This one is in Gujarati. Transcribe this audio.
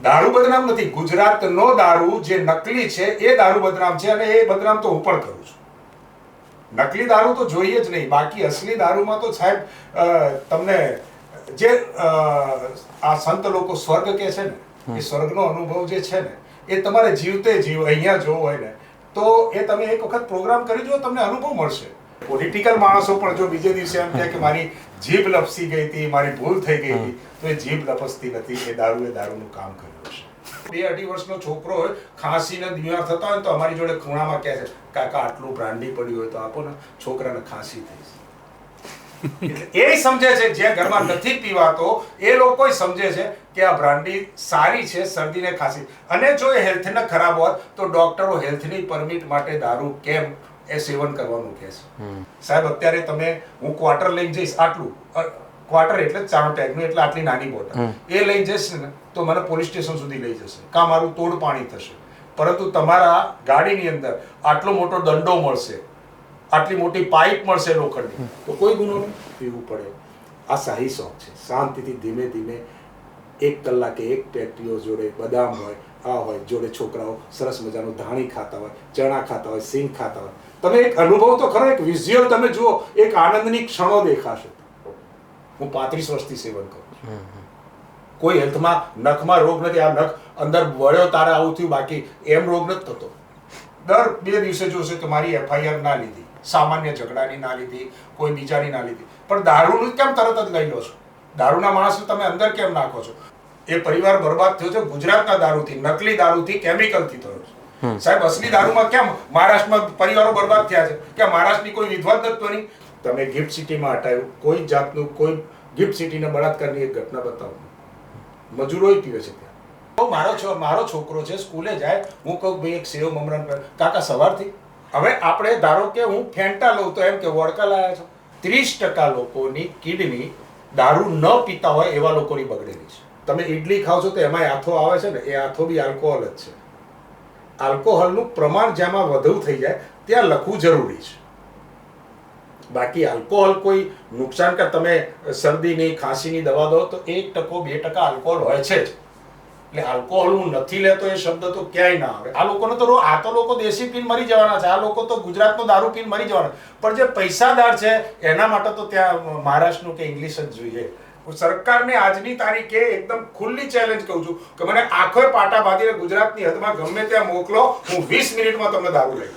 દારૂ બદનામ નથી. ગુજરાતનો દારૂ જે નકલી છે એ દારૂ બદનામ છે, અને એ બદનામ તો હું પણ કરું છું. નકલી દારૂ તો જોઈએ જ નહીં. બાકી અસલી દારૂમાં તો સાહેબ તમને જે આ સંત લોકો સ્વર્ગ કે છે ને, એ સ્વર્ગનો અનુભવ જે છે ને, એ તમારે જીવતે જીવ અહીંયા જોવો હોય ને તો એ તમે એક વખત પ્રોગ્રામ કરી જુઓ, તમને અનુભવ મળશે. પોલિટિકલ માણસો પણ જો બીજે દિવસે એમ કહે કે મારી જીભ લપસી ગઈ હતી, મારી ભૂલ થઈ ગઈ હતી, તો એ જીભ લપસતી નથી. એ દારૂનું કામ કર્યું છે. 2-2.5 વર્ષનો છોકરો હોય, ખાંસીને બીમાર થતા હોય તો અમારી જોડે ખૂણામાં કહે છે, કાકા આટલું બ્રાન્ડી પડ્યું હોય તો આપો ને, છોકરાને ખાંસી થઈ છે. એ સમજે છે, જે ઘરમાં નથી પીવાતો એ લોકો સમજે છે કે આ બ્રાન્ડી સારી છે શરદીને ખાંસી. અને જો એ હેલ્થને ખરાબ હોત તો ડોક્ટરો હેલ્થની પરમિટ માટે દારૂ કેમ એ સેવન કરવાનું કહે છે. સાહેબ અત્યારે તમે હું ક્વાર્ટર લઈને જઈશ, આટલું ક્વાર્ટર એટલે 4 પેગનું, એટલે આટલી નાની બોટલ, એ લઈ જઈશ ને તો મને પોલીસ સ્ટેશન સુધી લઈ જશે, કાં મારું તોડ પાણી થશે. પરંતુ તમારા ગાડીની અંદર આટલો મોટો દંડો મળશે, આટલી મોટી પાઇપ મળશે લોખંડની, તો કોઈ ગુનો નહીં. પીવું પડે. આ શાહી શોખ છે. શાંતિથી ધીમે ધીમે 1 કલાકે એક પેટીઓ જોડે બદામ હોય, આ હોય, જોડે છોકરાઓ સરસ મજાનું ધાણી ખાતા હોય, ચણા ખાતા હોય, સિંગ ખાતા હોય. તમે એક અનુભવ તો ખરો, એક વિઝ્યુઅલ તમે જુઓ, એક આનંદની ક્ષણો દેખાશે. હું 35 વર્ષથી સેવન કરું છું. કોઈ હેલ્થમાં નખમાં રોગ નથી. આ નખ અંદર વળ્યો તારે આવું થયું, બાકી એમ રોગ નથી થતો. દર 2 દિવસે જોશે કે મારી FIR ના લીધી, સામાન્ય ઝઘડાની ના લીધી, કોઈ બીજાની ના લીધી. પણ દારૂનું કેમ તરત જ લઈ લો છો? દારૂના માણસને તમે અંદર કેમ નાખો છો? એ પરિવાર બરબાદ થયો છે ગુજરાતના દારૂથી, નકલી દારૂથી, કેમિકલથી થયો છે. સાહેબ અસલી દારૂમાં કેમ મહારાષ્ટ્રમાં પરિવારો બરબાદ થયા છે? કે મહારાષ્ટ્રની કોઈ વિધવા જ નથી બની? તમે ગિફ્ટ સિટીમાં હટાવ્યું, કોઈ જાતનું કોઈ ગિફ્ટ સિટીના બળાત્કારની એક ઘટના બતાવો. મજૂરોય પીવે છે ત્યાં. મારો છોકરો છે, સ્કૂલે જાય, હું કહું ભાઈ એક સેવ મમરાન કાકા સવારથી. હવે આપણે ધારો કે હું ફેન્ટા લઉં તો એમ કે વોડકા લાયા છો. 30% લોકોની કિડની દારૂ ન પીતા હોય એવા લોકોની બગડેલી છે. તમે ઇડલી ખાવ છો તો એમાં આથો આવે છે ને, એ આથો બી આલ્કોહોલ જ છે. આલ્કોહોલનું પ્રમાણ જેમાં વધુ થઈ જાય ત્યાં લખવું જરૂરી છે. બાકી આલ્કોહોલ કોઈ નુકસાન કર, તમે શરદીની ખાંસીની દવા દો તો 1% 2% આલ્કોહોલ હોય છે જ. એટલે આલ્કોહોલ હું નથી લેતો એ શબ્દ તો ક્યાંય ના આવે. આ લોકોને તો આ તો લોકો દેશી પીને મરી જવાના છે. આ લોકો તો ગુજરાતનો દારૂ પીને મરી જવાના. પણ જે પૈસાદાર છે એના માટે તો ત્યાં મહારાષ્ટ્રનું કે ઇંગ્લિશ જ જોઈએ. હું સરકારને આજની તારીખે એકદમ ખુલ્લી ચેલેન્જ કહું છું કે મને આંખોએ પાટા બાંધીને ગુજરાતની હદમાં ગમે ત્યાં મોકલો, હું 20 મિનિટમાં તમને દારૂ લઈ